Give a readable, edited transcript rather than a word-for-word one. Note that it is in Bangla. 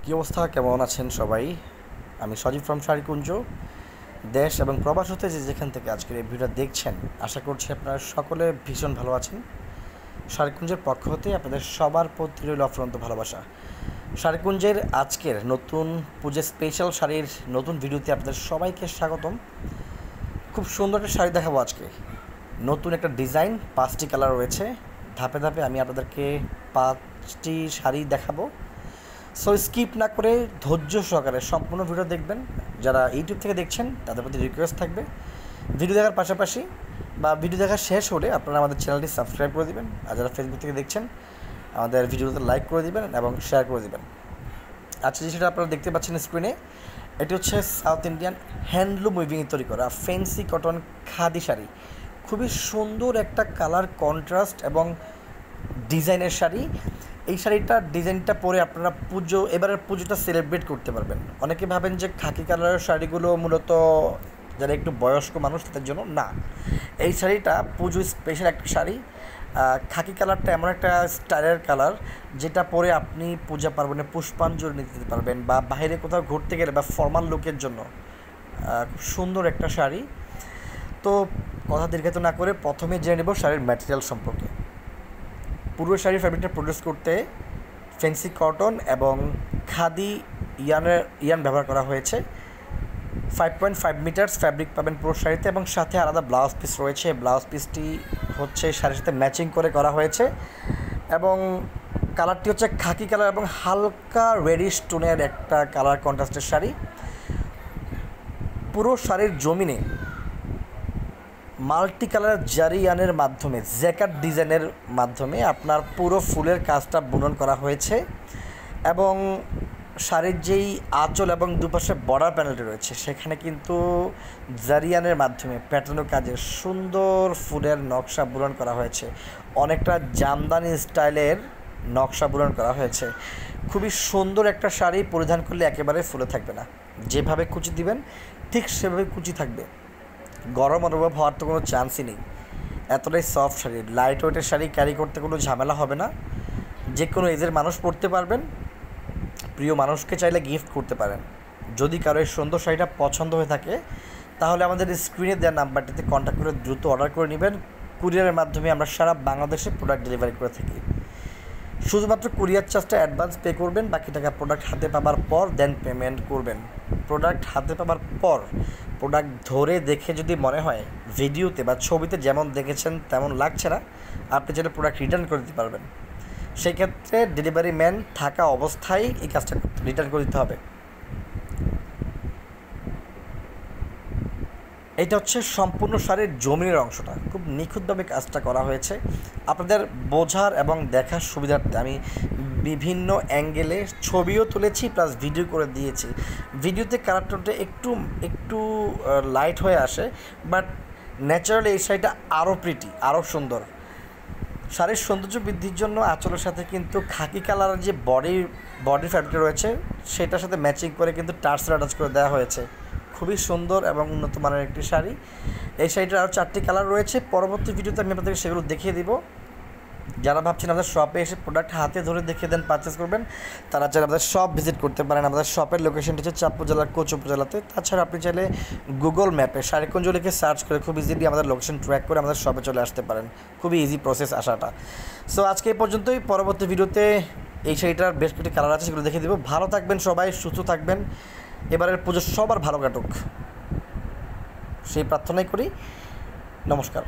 কী অবস্থা, কেমন আছেন সবাই? আমি সজীব ফ্রম শাড়িকুঞ্জ। দেশ এবং প্রবাস হতে যেখান থেকে আজকের এই ভিডিওটা দেখছেন, আশা করছি আপনারা সকলে ভীষণ ভালো আছেন। শাড়িকুঞ্জের পক্ষ হতে আপনাদের সবার প্রতি রইল অফুরন্ত ভালোবাসা। শাড়িকুঞ্জের আজকের নতুন পুজোর স্পেশাল শাড়ির নতুন ভিডিওতে আপনাদের সবাইকে স্বাগতম। খুব সুন্দর একটা শাড়ি দেখাবো আজকে। নতুন একটা ডিজাইন, 5টি কালার রয়েছে। ধাপে ধাপে আমি আপনাদেরকে 5টি শাড়ি দেখাবো। সো স্কিপ না করে ধৈর্য সহকারে সম্পূর্ণ ভিডিও দেখবেন। যারা ইউটিউব থেকে দেখছেন তাদের প্রতি রিকোয়েস্ট থাকবে, ভিডিও দেখার পাশাপাশি বা ভিডিও দেখা শেষ হলে আপনারা আমাদের চ্যানেলটি সাবস্ক্রাইব করে দিবেন। আর যারা ফেসবুক থেকে দেখছেন আমাদের ভিডিওতে লাইক করে দিবেন এবং শেয়ার করে দিবেন। আচ্ছা, যেটা আপনারা দেখতে পাচ্ছেন স্ক্রিনে, এটি হচ্ছে সাউথ ইন্ডিয়ান হ্যান্ডলুম উইভিংয়ে তৈরি করা ফ্যান্সি কটন খাদি শাড়ি। খুবই সুন্দর একটা কালার কন্ট্রাস্ট এবং ডিজাইনের শাড়ি। এই শাড়িটার ডিজাইনটা পরে আপনারা এবারের পুজোটা সেলিব্রেট করতে পারবেন। অনেকে ভাবেন যে খাকি কালারের শাড়িগুলো মূলত যারা একটু বয়স্ক মানুষ তাদের জন্য, না। এই শাড়িটা পুজো স্পেশাল একটা শাড়ি। খাকি কালারটা এমন একটা স্টাইলের কালার যেটা পরে আপনি পূজা পার্বণে পুষ্পাঞ্জলি নিতে পারবেন বা বাইরে কোথাও ঘুরতে গেলে বা ফর্মাল লুকের জন্য খুব সুন্দর একটা শাড়ি। তো কথা দীর্ঘায়িত না করে প্রথমে জেনে নেব শাড়ির ম্যাটেরিয়াল সম্পর্কে। পুরো শাড়ির ফ্যাব্রিকটা প্রডিউস করতে ফ্যান্সি কটন এবং খাদি ইয়ান ব্যবহার করা হয়েছে। 5.5 মিটার্স ফ্যাব্রিক পাবেন পুরো শাড়িতে এবং সাথে আলাদা ব্লাউজ পিস রয়েছে। ব্লাউজ পিসটি হচ্ছে শাড়ির সাথে ম্যাচিং করে করা হয়েছে এবং কালারটি হচ্ছে খাকি কালার এবং হালকা রেডিশ টোনের একটা কালার কন্ট্রাস্টের শাড়ি। পুরো শাড়ির জমিনে মাল্টি কালার জারিয়ানের মাধ্যমে জ্যাকাট ডিজাইনের মাধ্যমে আপনার পুরো ফুলের কাজটা বুনন করা হয়েছে এবং শাড়ির যেই আঁচল এবং দুপাশে বর্ডার প্যানেলটি রয়েছে সেখানে কিন্তু জারিয়ানের মাধ্যমে প্যাটার্ন কাজে সুন্দর ফুলের নকশা বুনন করা হয়েছে। অনেকটা জামদানি স্টাইলের নকশা বুনন করা হয়েছে। খুবই সুন্দর একটা শাড়ি, পরিধান করলে একেবারে ফুলে থাকবে না। যেভাবে কুচি দিবেন ঠিক সেভাবে কুচি থাকবে, গরম অনুভব হওয়ার তো কোনো চান্সই নেই। এতটাই সফট শাড়ি, লাইট ওয়েটের শাড়ি, ক্যারি করতে কোনো ঝামেলা হবে না। যে কোনো এজের মানুষ পরতে পারবেন, প্রিয় মানুষকে চাইলে গিফট করতে পারেন। যদি কারো এই সুন্দর শাড়িটা পছন্দ হয়ে থাকে তাহলে আমাদের স্ক্রিনে দেওয়া নাম্বারটিতে কন্ট্যাক্ট করে দ্রুত অর্ডার করে নেবেন। কুরিয়ারের মাধ্যমে আমরা সারা বাংলাদেশে প্রোডাক্ট ডেলিভারি করে থাকি। শুধুমাত্র কুরিয়ার চার্জটা অ্যাডভান্স পে করবেন, বাকি টাকা প্রোডাক্ট হাতে পাবার পর দেন পেমেন্ট করবেন। প্রোডাক্ট হাতে পাবার পর প্রোডাক্ট ধরে দেখে যদি মনে হয় ভিডিওতে বা ছবিতে যেমন দেখেছেন তেমন লাগছে না, আপনি যেটা প্রোডাক্ট রিটার্ন করে দিতে পারবেন। সেই ক্ষেত্রে ডেলিভারি ম্যান থাকা অবস্থায় এই কাজটা রিটার্ন করে দিতে হবে। এটা হচ্ছে সম্পূর্ণ শাড়ির জমিনের অংশটা, খুব নিখুঁতভাবে কাজটা করা হয়েছে। আপনাদের বোঝার এবং দেখার সুবিধার্থে আমি বিভিন্ন অ্যাঙ্গেলে ছবিও তুলেছি প্লাস ভিডিও করে দিয়েছি। ভিডিওতে কালারটা একটু লাইট হয়ে আসে, বাট ন্যাচারালি এই শাড়িটা আরও প্রিটি, আরও সুন্দর। শাড়ির সৌন্দর্য বৃদ্ধির জন্য আঁচলের সাথে কিন্তু খাকি কালারের যে বডি ফ্যাব্রিক রয়েছে সেটার সাথে ম্যাচিং করে কিন্তু টার্সেল অ্যাটাচ করে দেওয়া হয়েছে। খুবই সুন্দর এবং উন্নত মানের একটি শাড়ি। এই শাড়িটার আরও 4টি কালার রয়েছে। পরবর্তী ভিডিওতে আমি আপনাদেরকে সেগুলো দেখিয়ে দিব। যারা ভাবছেন আমাদের শপে এসে প্রোডাক্ট হাতে ধরে দেখিয়ে দেন পারচেস করবেন, তারা চাইলে আমাদের শপ ভিজিট করতে পারেন। আমাদের শপের লোকেশনটি হচ্ছে চাঁদপুর জেলার কোচ উপজেলাতে। তাছাড়া আপনি চাইলে গুগল ম্যাপে শাড়িকুঞ্জ লিখে সার্চ করে খুব ইজিলি আমাদের লোকেশন ট্র্যাক করে আমাদের শপে চলে আসতে পারেন। খুবই ইজি প্রসেস আসাটা। সো আজকে এই পর্যন্তই। পরবর্তী ভিডিওতে এই শাড়িটার বেশ কিছু কালার আছে, সেগুলো দেখিয়ে দেবো। ভালো থাকবেন সবাই, সুস্থ থাকবেন। এবারের পুজো সবার ভালো কাটুক সেই প্রার্থনাই করি। নমস্কার।